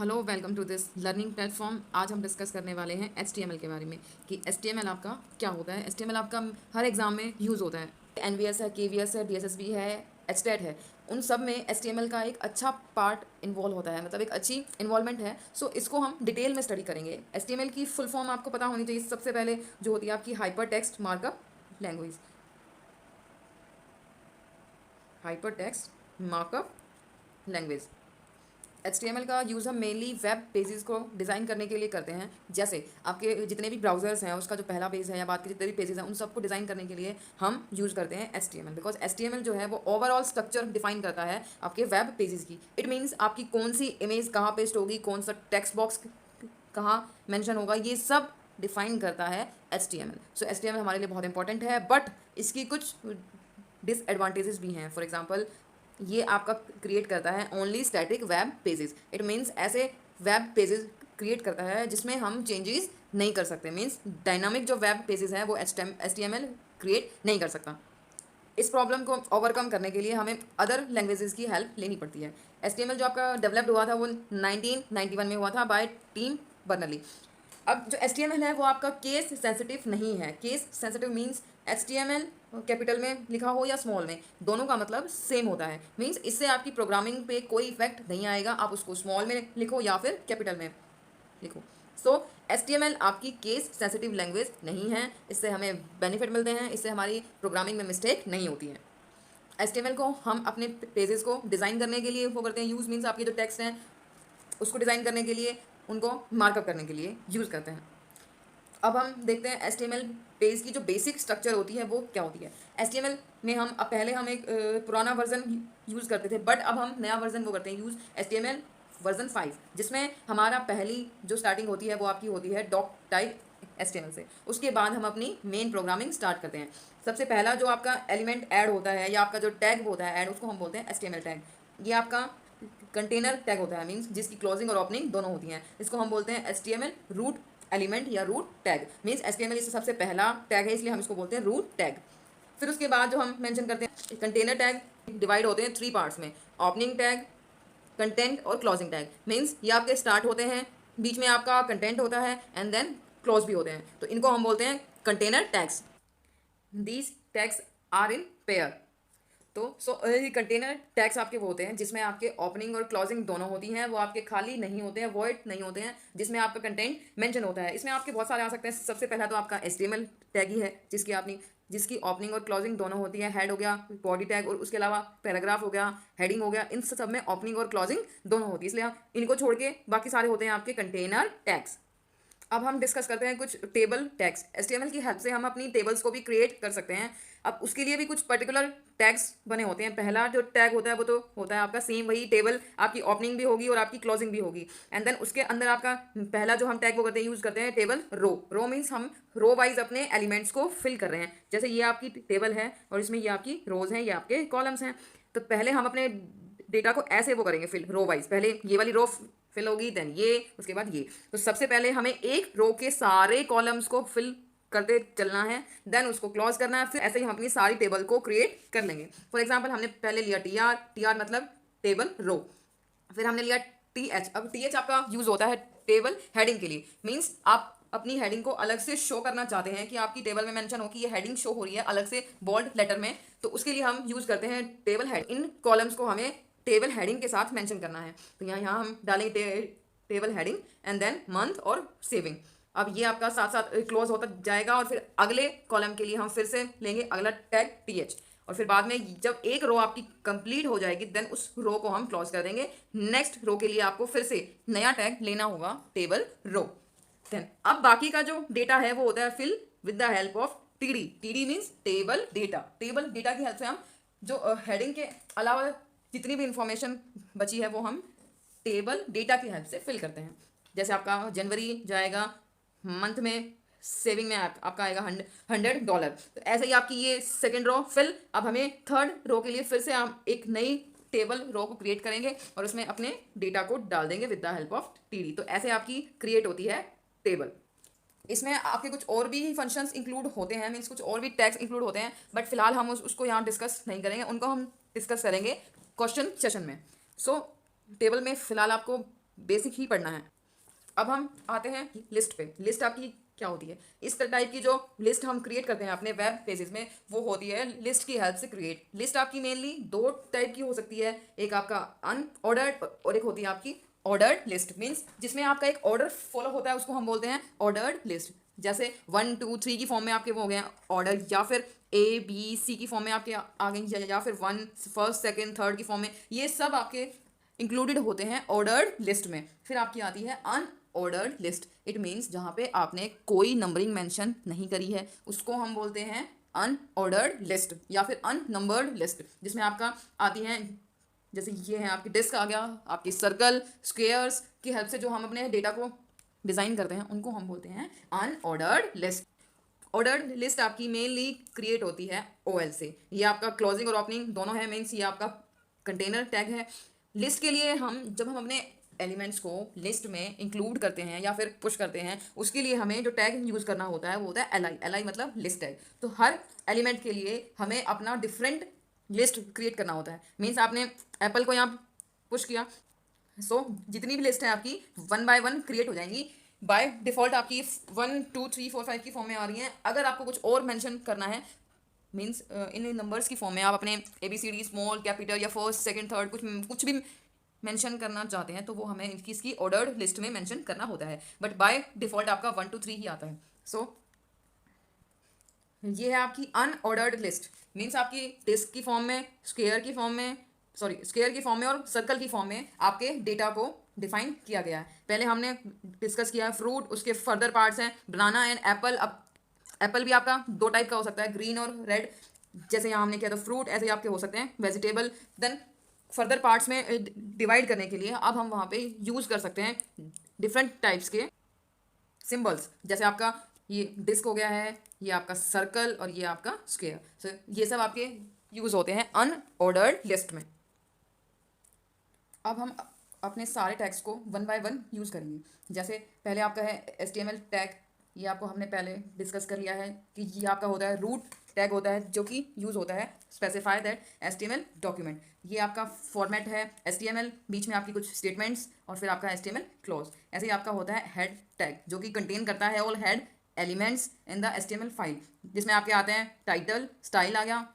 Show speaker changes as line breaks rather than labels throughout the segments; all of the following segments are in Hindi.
Hello, welcome to this learning platform. आज हम डिस्कस करने वाले हैं HTML के बारे में कि HTML आपका क्या होता है। HTML आपका हर एग्जाम में यूज़ होता है। NVS है, KVS है, DSSB है, HTET है। उन सब में HTML का एक अच्छा पार्ट इन्वॉल्व होता है, मतलब एक अच्छी इन्वॉल्वमेंट है। सो इसको हम डिटेल में स्टडी करेंगे। HTML की फुल फॉर्म आपको पता होनी चाहिए। सबसे पहले जो होती है आपकी hyper text markup language. Hyper text markup language. HTML का यूज़ हम मेनली वेब पेजेस को डिज़ाइन करने के लिए करते हैं। जैसे आपके जितने भी ब्राउजर्स हैं, उसका जो पहला पेज है या बाद के जितने भी पेजेस हैं, उन सबको डिज़ाइन करने के लिए हम यूज़ करते हैं HTML। बिकॉज HTML जो है वो ओवरऑल स्ट्रक्चर डिफाइन करता है आपके वेब पेजेस की। इट मीन्स आपकी कौन सी इमेज कहाँ पेस्ट होगी, कौन सा टेक्स्ट बॉक्स कहाँ मेंशन होगा, ये सब डिफाइन करता है HTML। सो HTML हमारे लिए बहुत इंपॉर्टेंट है, बट इसकी कुछ डिसएडवांटेजेस भी हैं। फॉर एग्जांपल, ये आपका क्रिएट करता है only static web pages. It means ऐसे वेब पेजेस क्रिएट करता है जिसमें हम चेंजेस नहीं कर सकते। मीन्स डायनामिक जो वेब पेजेस हैं वो HTML क्रिएट नहीं कर सकता। इस प्रॉब्लम को ओवरकम करने के लिए हमें अदर लैंग्वेजेस की हेल्प लेनी पड़ती है। HTML जो आपका डेवलप्ड हुआ था वो 1991 में हुआ था बाय टीम बर्नरली। अब जो HTML है वो आपका केस सेंसिटिव नहीं है। Case sensitive means HTML capital में लिखा हो या स्मॉल में, दोनों का मतलब सेम होता है। मीन्स इससे आपकी प्रोग्रामिंग पे कोई इफेक्ट नहीं आएगा, आप उसको स्मॉल में लिखो या फिर कैपिटल में लिखो। सो HTML आपकी केस सेंसिटिव लैंग्वेज नहीं है। इससे हमें बेनिफिट मिलते हैं, इससे हमारी प्रोग्रामिंग में मिस्टेक नहीं होती है। HTML को हम अपने पेजेस को डिज़ाइन करने के लिए वो करते हैं यूज़। मीन्स आपके जो टेक्स्ट हैं उसको डिज़ाइन करने के लिए, उनको मार्कअप करने के लिए यूज़ करते हैं। अब हम देखते हैं HTML पेज की जो बेसिक स्ट्रक्चर होती है वो क्या होती है। HTML में हम अब पहले हम एक पुराना वर्जन यूज़ करते थे, बट अब हम नया वर्जन वो करते हैं यूज़ HTML वर्जन 5, जिसमें हमारा पहली जो स्टार्टिंग होती है वो आपकी होती है डॉक टाइप HTML से। उसके बाद हम अपनी मेन प्रोग्रामिंग स्टार्ट करते हैं। सबसे पहला जो आपका एलिमेंट ऐड होता है या आपका जो टैग होता है ऐड, उसको हम बोलते हैं HTML टैग। ये आपका कंटेनर टैग होता है, मीन्स जिसकी क्लोजिंग और ओपनिंग दोनों होती हैं। इसको हम बोलते हैं HTML रूट एलिमेंट या रूट टैग। मीन्स HTML इससे सबसे पहला टैग है, इसलिए हम इसको बोलते हैं रूट टैग। फिर उसके बाद जो हम मेंशन करते हैं कंटेनर टैग डिवाइड होते हैं 3 पार्ट्स में: ओपनिंग टैग, कंटेंट और क्लोजिंग टैग। मीन्स ये आपके स्टार्ट होते हैं, बीच में आपका कंटेंट होता है एंड देन क्लोज भी होते हैं, तो इनको हम बोलते हैं container tags. These tags are in pair. तो कंटेनर टैग्स आपके वो होते हैं जिसमें आपके ओपनिंग और क्लोजिंग दोनों होती हैं। वो आपके खाली नहीं होते हैं, वॉइड नहीं होते हैं, जिसमें आपका कंटेंट मेंशन होता है। इसमें आपके बहुत सारे आ सकते हैं। सबसे पहला तो आपका HTML टैग ही है जिसकी ओपनिंग और क्लोजिंग दोनों होती है। हेड हो गया, बॉडी टैग, और उसके अलावा पैराग्राफ हो गया, हेडिंग हो गया। इन सब में ओपनिंग और क्लोजिंग दोनों होती है, इसलिए इनको छोड़ के बाकी सारे होते हैं आपके कंटेनर टैग्स। अब हम डिस्कस करते हैं कुछ टेबल टैग्स। HTML की हेल्प से हम अपनी टेबल्स को भी क्रिएट कर सकते हैं। अब उसके लिए भी कुछ पर्टिकुलर टैग्स बने होते हैं। पहला जो टैग होता है वो तो होता है आपका सेम वही टेबल, आपकी ओपनिंग भी होगी और आपकी क्लोजिंग भी होगी। एंड देन उसके अंदर आपका पहला जो हम टैग वो करते हैं यूज़ करते हैं टेबल रो। रो मीन्स हम रो वाइज अपने एलिमेंट्स को फिल कर रहे हैं। जैसे ये आपकी टेबल है और इसमें ये आपकी रोज हैं, ये आपके कॉलम्स हैं। तो पहले हम अपने डेटा को ऐसे वो करेंगे फिल रो वाइज। पहले ये वाली रो फिल होगी, देन ये, उसके बाद ये। तो सबसे पहले हमें एक रो के सारे कॉलम्स को फिल करते चलना है, देन उसको क्लोज करना है। फिर ऐसे ही हम अपनी सारी टेबल को क्रिएट कर लेंगे। फॉर एग्जांपल, हमने पहले लिया टी आर मतलब टेबल रो। फिर हमने लिया TH। अब TH आपका यूज होता है टेबल हेडिंग के लिए। मीन्स आप अपनी हेडिंग को अलग से शो करना चाहते हैं कि आपकी टेबल में मेंशन हो कि ये हेडिंग शो हो रही है अलग से बोल्ड लेटर में, तो उसके लिए हम यूज करते हैं टेबल हेड। इन कॉलम्स को हमें टेबल हेडिंग के साथ मेंशन करना है। तो यहाँ हम डालेंगे table heading and then month और सेविंग। अब ये आपका साथ साथ क्लोज होता जाएगा और फिर अगले कॉलम के लिए हम फिर से लेंगे अगला टैग TH। और फिर बाद में जब एक रो आपकी कंप्लीट हो जाएगी देन उस रो को हम क्लोज कर देंगे। नेक्स्ट रो के लिए आपको फिर से नया टैग लेना होगा टेबल रो। देन अब बाकी का जो डेटा है वो होता है fill with the help of TD। TD means table data. Table data की हेल्प से हम जो हेडिंग के अलावा जितनी भी इंफॉर्मेशन बची है वो हम टेबल डेटा की हेल्प से फिल करते हैं। जैसे आपका जनवरी जाएगा, मंथ में सेविंग में आपका आएगा $100। तो ऐसे ही आपकी ये सेकेंड रो फिल। अब हमें थर्ड रो के लिए फिर से हम एक नई टेबल रो को क्रिएट करेंगे और उसमें अपने डेटा को डाल देंगे with the help of TD। तो ऐसे आपकी क्रिएट होती है टेबल। इसमें आपके कुछ और भी फंक्शंस इंक्लूड होते हैं, मीन्स कुछ और भी टैग्स इंक्लूड होते हैं, बट फिलहाल हम उसको यहाँ डिस्कस नहीं करेंगे। उनको हम डिस्कस करेंगे क्वेश्चन सेशन में। सो टेबल में फिलहाल आपको बेसिक ही पढ़ना है। अब हम आते हैं लिस्ट पे। लिस्ट आपकी क्या होती है? इस टाइप की जो लिस्ट हम क्रिएट करते हैं अपने वेब पेजेस में, वो होती है लिस्ट की हेल्प से क्रिएट। लिस्ट आपकी मेनली दो टाइप की हो सकती है, एक आपका अनऑर्डर्ड और एक होती है आपकी ऑर्डर्ड लिस्ट। मीन्स जिसमें आपका एक ऑर्डर फॉलो होता है उसको हम बोलते हैं ऑर्डर्ड लिस्ट। जैसे 1 2 3 की फॉर्म में आपके वो हो गए ऑर्डर, या फिर ABC की फॉर्म में आपके आ गई, या फिर 1 फर्स्ट सेकंड थर्ड की फॉर्म में, ये सब आपके इंक्लूडेड होते हैं ऑर्डर्ड लिस्ट में। फिर आपकी आती है अनऑर्डर्ड लिस्ट। इट मीन्स जहाँ पे आपने कोई नंबरिंग मेंशन नहीं करी है उसको हम बोलते हैं अनऑर्डर्ड लिस्ट या फिर अननंबर्ड लिस्ट, जिसमें आपका आती हैं जैसे ये है आपकी डिस्क आ गया, आपकी सर्कल स्क्वेयर्स की हेल्प से जो हम अपने डेटा को डिज़ाइन करते हैं उनको हम बोलते हैं अनऑर्डर्ड लिस्ट। ऑर्डर्ड लिस्ट आपकी मेनली क्रिएट होती है OL से। ये आपका क्लोजिंग और ओपनिंग दोनों है। मीन्स ये आपका कंटेनर टैग है। लिस्ट के लिए जब हम अपने एलिमेंट्स को लिस्ट में इंक्लूड करते हैं या फिर पुश करते हैं, उसके लिए हमें जो टैग यूज़ करना होता है वो होता है LI मतलब लिस्ट टैग। तो हर एलिमेंट के लिए हमें अपना डिफरेंट लिस्ट क्रिएट करना होता है। मीन्स आपने एप्पल को यहाँ पुश किया, जितनी भी लिस्ट है आपकी 1 बाय 1 क्रिएट हो जाएंगी। बाय डिफ़ॉल्ट आपकी 1 2 3 4 5 की फॉर्म में आ रही हैं। अगर आपको कुछ और मेंशन करना है, मीन्स इन नंबर्स की फॉर्म में आप अपने ABCD स्मॉल कैपिटल या फर्स्ट सेकंड थर्ड कुछ भी मेंशन करना चाहते हैं, तो वो हमें इसकी ऑर्डर्ड लिस्ट में मेंशन करना होता है। बट बाय डिफ़ॉल्ट आपका 1 2 3 ही आता है। ये है आपकी अनऑर्डर्ड लिस्ट। मीन्स आपकी डिस्क की फॉर्म में, स्क्वायर की फॉर्म में और सर्कल की फॉर्म में आपके डेटा को डिफाइन किया गया है। पहले हमने डिस्कस किया है फ्रूट, उसके फर्दर पार्ट्स हैं बनाना एंड एप्पल। अब एप्पल भी आपका दो टाइप का हो सकता है, ग्रीन और रेड। जैसे यहाँ हमने किया था फ्रूट, ऐसे ही आपके हो सकते हैं वेजिटेबल। देन फर्दर पार्ट्स में डिवाइड करने के लिए अब हम वहाँ पे यूज़ कर सकते हैं डिफरेंट टाइप्स के सिंबल्स। जैसे आपका ये डिस्क हो गया है, ये आपका सर्कल और ये आपका स्क्वायर। ये सब आपके यूज़ होते हैं अनऑर्डर्ड लिस्ट में। अब हम अपने सारे टैग्स को 1 बाय 1 यूज़ करेंगे। जैसे पहले आपका है HTML टैग। ये आपको हमने पहले डिस्कस कर लिया है कि ये आपका होता है रूट टैग होता है, जो कि यूज़ होता है स्पेसिफाई दैट HTML डॉक्यूमेंट। ये आपका फॉर्मेट है HTML, बीच में आपकी कुछ स्टेटमेंट्स और फिर आपका HTML क्लोज। ऐसे ही आपका होता है हेड टैग, जो कि कंटेन करता है all head elements in the HTML file, जिसमें आपके आते हैं टाइटल, स्टाइल आ गया,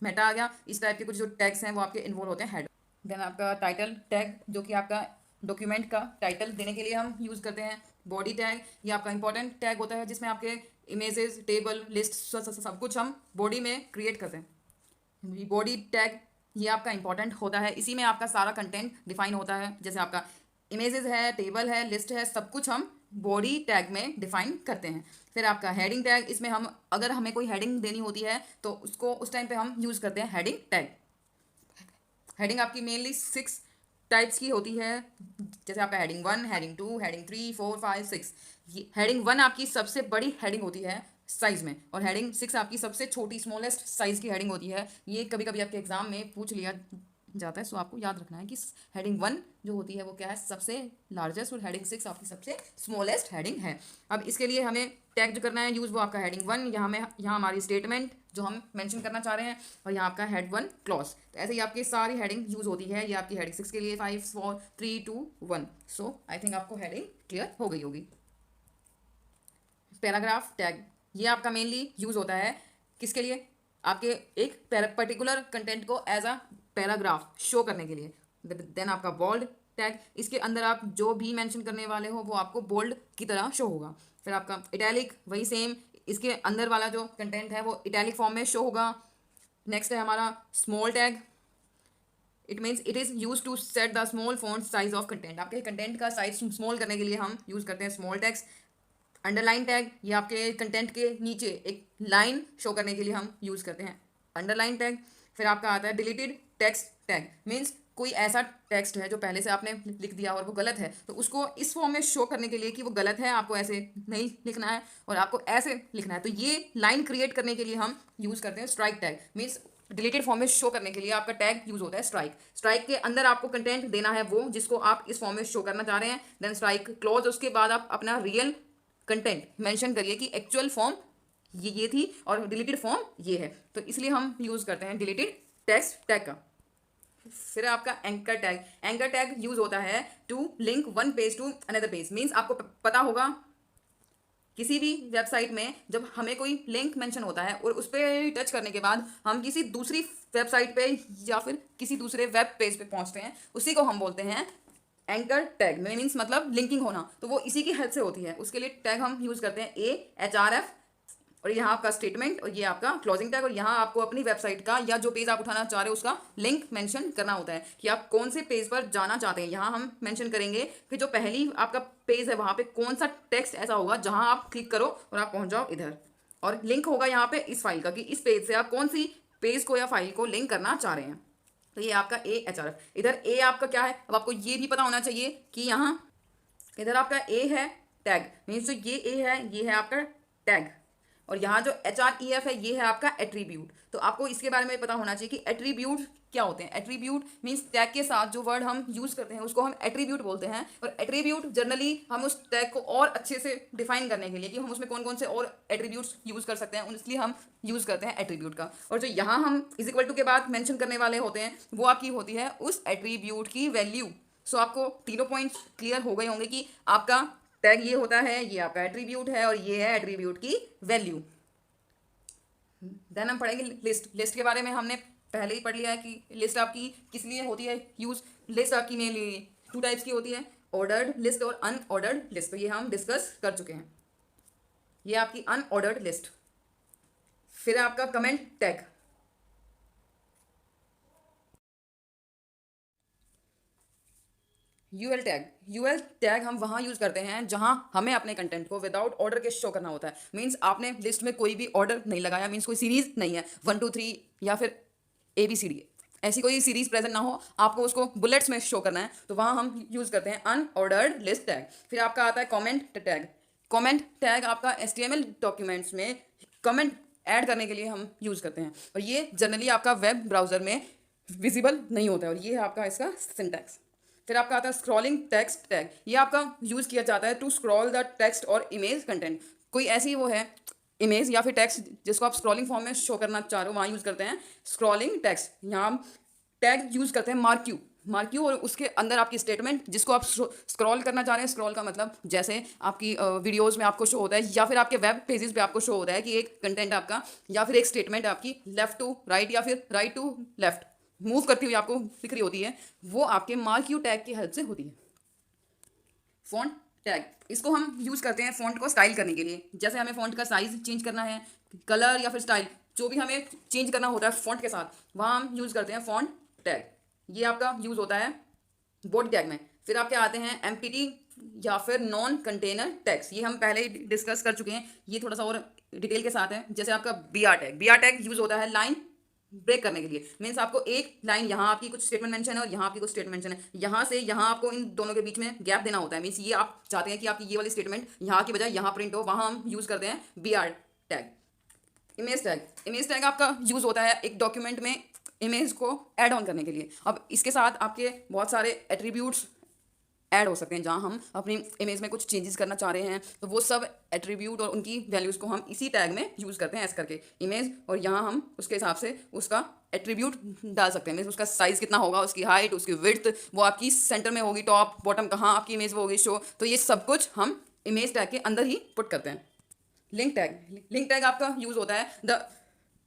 मेटा आ गया। इस टाइप के कुछ जो टैग्स हैं वो आपके इन्वॉल्व होते हैं हेड। देन आपका टाइटल टैग, जो कि आपका डॉक्यूमेंट का टाइटल देने के लिए हम यूज़ करते हैं। बॉडी टैग, ये आपका इंपॉर्टेंट टैग होता है जिसमें आपके इमेजेस, टेबल, लिस्ट सब कुछ हम बॉडी में क्रिएट करते हैं। बॉडी टैग ये आपका इंपॉर्टेंट होता है, इसी में आपका सारा कंटेंट डिफाइन होता है। जैसे आपका इमेजेस है, टेबल है, लिस्ट है, सब कुछ हम बॉडी टैग में डिफाइन करते हैं। फिर आपका हेडिंग टैग, इसमें हम अगर हमें कोई हेडिंग देनी होती है तो उसको उस टाइम पे हम यूज़ करते हैं हेडिंग टैग। हेडिंग आपकी मेनली 6 टाइप्स की होती है। जैसे आपका हेडिंग 1, हेडिंग 2, हेडिंग 3 4 5 6। ये हेडिंग 1 आपकी सबसे बड़ी हेडिंग होती है साइज में, और हेडिंग 6 आपकी सबसे छोटी स्मॉलेस्ट साइज की हेडिंग होती है। ये कभी कभी आपके एग्जाम में पूछ लिया जाता है, सो आपको याद रखना है कि हेडिंग 1 जो होती है वो क्या है, सबसे लार्जेस्ट, और हेडिंग 6 आपकी सबसे स्मॉलेस्ट हेडिंग है। अब इसके लिए हमें टैग जो करना है यूज़, वो आपका हेडिंग 1, यहाँ हमारी स्टेटमेंट जो हम मेंशन करना चाह रहे हैं, और यहाँ आपका हेड 1 क्लॉज। तो ऐसे ही आपकी सारी हेडिंग यूज़ होती है। ये आपकी हेडिंग 6 के लिए 5 4 3 2 1। सो आई थिंक आपको हेडिंग क्लियर हो गई होगी। पैराग्राफ टैग, ये आपका मेनली यूज़ होता है किसके लिए, आपके एक पर्टिकुलर कंटेंट को एज अ पैराग्राफ शो करने के लिए। देन आपका बोल्ड टैग, इसके अंदर आप जो भी मेंशन करने वाले हो वो आपको बोल्ड की तरह शो होगा। फिर आपका इटैलिक, वही सेम, इसके अंदर वाला जो कंटेंट है वो इटैलिक फॉर्म में शो होगा। नेक्स्ट है हमारा small tag. It means it is use to set the small font size of content. आपके कंटेंट का साइज स्मॉल करने के लिए हम यूज़ करते हैं स्मॉल टैग्स। अंडरलाइन टैग, ये आपके कंटेंट के नीचे एक लाइन शो करने के लिए हम यूज़ करते हैं अंडरलाइन टैग। फिर आपका आता है डिलीटेड टेक्स्ट टैग। मीन्स कोई ऐसा टेक्स्ट है जो पहले से आपने लिख दिया और वो गलत है, तो उसको इस फॉर्म में शो करने के लिए कि वो गलत है, आपको ऐसे नहीं लिखना है और आपको ऐसे लिखना है, तो ये लाइन क्रिएट करने के लिए हम यूज़ करते हैं strike tag. Means deleted form में शो करने के लिए आपका टैग यूज होता है स्ट्राइक। स्ट्राइक के अंदर आपको कंटेंट देना है वो जिसको आप इस फॉर्म में शो करना चाह रहे हैं। देन स्ट्राइक क्लोज, उसके बाद आप अपना रियल कंटेंट मेंशन करिए कि एक्चुअल फॉर्म ये थी और डिलीटेड फॉर्म ये है, तो इसलिए हम यूज़ करते हैं डिलीटेड टेक्स्ट टैग का। फिर आपका एंकर टैग यूज होता है to link one page to another page. Means आपको पता होगा किसी भी वेबसाइट में जब हमें कोई लिंक मेंशन होता है और उस पर टच करने के बाद हम किसी दूसरी वेबसाइट पे या फिर किसी दूसरे वेब पेज पे पहुंचते हैं, उसी को हम बोलते हैं एंकर टैग। मीन्स मतलब लिंकिंग होना, तो वो इसी की हेल्प से होती है। उसके लिए टैग हम यूज करते हैं AHRF, और यहाँ आपका स्टेटमेंट और ये आपका क्लोजिंग टैग, और यहाँ आपको अपनी वेबसाइट का या जो पेज आप उठाना चाह रहे हो उसका लिंक मेंशन करना होता है कि आप कौन से पेज पर जाना चाहते हैं। यहाँ हम मेंशन करेंगे कि जो पहली आपका पेज है वहाँ पे कौन सा टेक्स्ट ऐसा होगा जहाँ आप क्लिक करो और आप पहुँच जाओ इधर, और लिंक होगा यहाँ पे इस फाइल का कि इस पेज से आप कौन सी पेज को या फाइल को लिंक करना चाह रहे हैं। तो ये आपका AHRF। इधर ए आपका क्या है, अब आपको ये भी पता होना चाहिए कि यहाँ इधर आपका ए है टैग, मीन्स जो ये है आपका टैग, और यहाँ जो HREF है ये है आपका एट्रीब्यूट। तो आपको इसके बारे में पता होना चाहिए कि एट्रीब्यूट क्या होते हैं। एट्रीब्यूट मीन्स टैग के साथ जो वर्ड हम यूज करते हैं उसको हम एट्रीब्यूट बोलते हैं, और एट्रीब्यूट जनरली हम उस टैग को और अच्छे से डिफाइन करने के लिए कि हम उसमें कौन कौन से और एट्रीब्यूट्स यूज कर सकते हैं, इसलिए हम यूज करते हैं एट्रीब्यूट का। और जो यहाँ हम इज इक्वल टू के बाद मेंशन करने वाले होते हैं वो आपकी होती है उस एट्रीब्यूट की वैल्यू। सो आपको तीनों पॉइंट्स क्लियर हो गए होंगे कि आपका टैग ये होता है, ये आपका एट्रीब्यूट है, और ये है एट्रीब्यूट की वैल्यू। देन हम पढ़ेंगे लिस्ट के बारे में। हमने पहले ही पढ़ लिया है कि लिस्ट आपकी किस लिए होती है यूज। लिस्ट आपकी मेनली 2 टाइप्स की होती है, ऑर्डर्ड लिस्ट और अनऑर्डर्ड लिस्ट। तो ये हम डिस्कस कर चुके हैं। ये आपकी अनऑर्डर्ड लिस्ट। फिर आपका कमेंट टैग। यूएल टैग हम वहाँ यूज़ करते हैं जहाँ हमें अपने कंटेंट को विदाउट ऑर्डर के शो करना होता है। मीन्स आपने लिस्ट में कोई भी ऑर्डर नहीं लगाया, मीन्स कोई सीरीज नहीं है 1 2 3 या फिर ABCD, ऐसी कोई सीरीज प्रेजेंट ना हो, आपको उसको बुलेट्स में शो करना है, तो वहाँ हम यूज़ करते हैं अनऑर्डर्ड लिस्ट टैग। फिर आपका आता है कॉमेंट टैग। कॉमेंट टैग आपका HTML डॉक्यूमेंट्स में कमेंट ऐड करने के लिए हम यूज़ करते हैं, और ये जनरली आपका वेब ब्राउज़र में विजिबल नहीं होता है, और ये है आपका इसका सिंटैक्स। फिर आपका आता है स्क्रॉलिंग टेक्स्ट टैग। ये आपका यूज़ किया जाता है टू स्क्रॉल द टेक्स्ट और इमेज कंटेंट। कोई ऐसी वो है इमेज या फिर टेक्स्ट जिसको आप स्क्रॉलिंग फॉर्म में शो करना चाह रहे हो, वहाँ यूज़ करते हैं स्क्रॉलिंग टेक्स्ट। यहाँ हम टैग यूज़ करते हैं मार्क्यू, और उसके अंदर आपकी स्टेटमेंट जिसको आप स्क्रॉल करना चाह रहे हैं। स्क्रॉल का मतलब जैसे आपकी वीडियोस में आपको शो होता है या फिर आपके वेब पेजेस पे आपको शो होता है कि एक कंटेंट आपका या फिर एक स्टेटमेंट आपकी लेफ्ट टू राइट या फिर राइट टू लेफ्ट मूव करती हुई आपको दिख रही होती है, वो आपके मार्क्यू टैग की हेल्प से होती है। फॉन्ट टैग, इसको हम यूज़ करते हैं फॉन्ट को स्टाइल करने के लिए। जैसे हमें फॉन्ट का साइज चेंज करना है, कलर या फिर स्टाइल जो भी हमें चेंज करना होता है फॉन्ट के साथ, वहाँ हम यूज़ करते हैं फॉन्ट टैग। ये आपका यूज़ होता है बॉडी टैग में। फिर आपके आते हैं MPT या फिर नॉन कंटेनर टैग्स। ये हम पहले ही डिस्कस कर चुके हैं, ये थोड़ा सा और डिटेल के साथ है। जैसे आपका BR टैग यूज़ होता है लाइन ब्रेक करने के लिए। मीन्स आपको एक लाइन, यहाँ आपकी कुछ स्टेटमेंट मेंशन है और यहाँ आपकी कुछ स्टेटमेंट मेंशन है, यहाँ से यहाँ आपको इन दोनों के बीच में गैप देना होता है। मीन्स ये आप चाहते हैं कि आपकी ये वाली स्टेटमेंट यहाँ की बजाय यहाँ प्रिंट हो, वहाँ हम यूज़ करते हैं BR टैग। इमेज टैग आपका यूज़ होता है एक डॉक्यूमेंट में इमेज को ऐड ऑन करने के लिए। अब इसके साथ आपके बहुत सारे एट्रीब्यूट्स ऐड हो सकते हैं जहाँ हम अपनी इमेज में कुछ चेंजेस करना चाह रहे हैं, तो वो सब एट्रीब्यूट और उनकी वैल्यूज़ को हम इसी टैग में यूज़ करते हैं ऐसे करके इमेज, और यहाँ हम उसके हिसाब से उसका एट्रीब्यूट डाल सकते हैं। मीन्स उसका साइज़ कितना होगा, उसकी हाइट, उसकी विड्थ, वो आपकी सेंटर में होगी, टॉप बॉटम कहाँ आपकी इमेज वो होगी शो, तो ये सब कुछ हम इमेज टैग के अंदर ही पुट करते हैं। लिंक टैग आपका यूज़ होता है the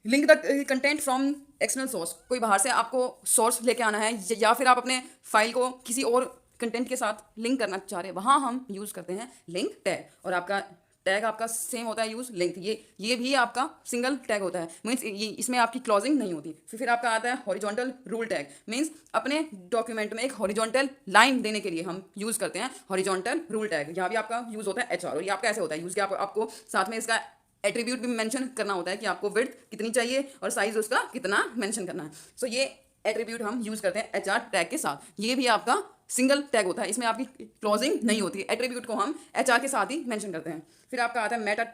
link the content from external source. कोई बाहर से आपको सोर्स लेके आना है या फिर आप अपने फाइल को किसी और कंटेंट के साथ लिंक करना चाह रहे हैं, वहाँ हम यूज़ करते हैं लिंक टैग। और आपका टैग आपका सेम होता है यूज़ लिंक, ये भी आपका सिंगल टैग होता है। मीन्स ये इसमें आपकी क्लॉजिंग नहीं होती। फिर आपका आता है हॉरिजॉन्टल रूल टैग। मीन्स अपने डॉक्यूमेंट में एक हॉरिजॉन्टल लाइन देने के लिए हम यूज़ करते हैं हॉरिजॉन्टल रूल टैग। यहाँ भी आपका यूज़ होता है HR, और ये आपका ऐसे होता है यूज़ कि आपको साथ में इसका एट्रीब्यूट भी मेंशन करना होता है कि आपको विड्थ कितनी चाहिए और साइज उसका कितना मेंशन करना है। सो ये एट्रीब्यूट हम यूज़ करते हैं HR टैग के साथ। ये भी आपका सिंगल टैग होता है, इसमें आपकी क्लॉजिंग नहीं होती है। एट्रीब्यूट को हम HR के साथ ही मेंशन करते हैं। फिर आपका आता है मेटा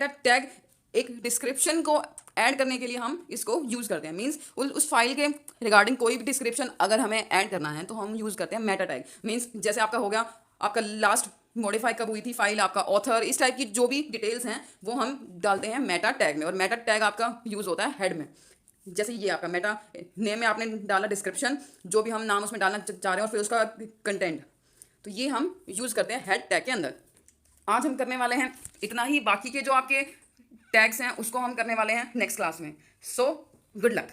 टैग एक डिस्क्रिप्शन को ऐड करने के लिए हम इसको यूज़ करते हैं। मीन्स उस फाइल के रिगार्डिंग कोई भी डिस्क्रिप्शन अगर हमें ऐड करना है तो हम यूज़ करते हैं मेटा टैग। मीन्स जैसे आपका हो गया आपका लास्ट मॉडिफाई कब हुई थी फाइल, आपका ऑथर, इस टाइप की जो भी डिटेल्स हैं वो हम डालते हैं मेटा टैग में। और मेटा टैग आपका यूज़ होता है हेड में। जैसे ये आपका मेटा नेम में आपने डाला डिस्क्रिप्शन, जो भी हम नाम उसमें डालना चाह रहे हैं, और फिर उसका कंटेंट, तो ये हम यूज़ करते हैं हेड टैग के अंदर। आज हम करने वाले हैं इतना ही, बाकी के जो आपके टैग्स हैं उसको हम करने वाले हैं नेक्स्ट क्लास में। So good luck.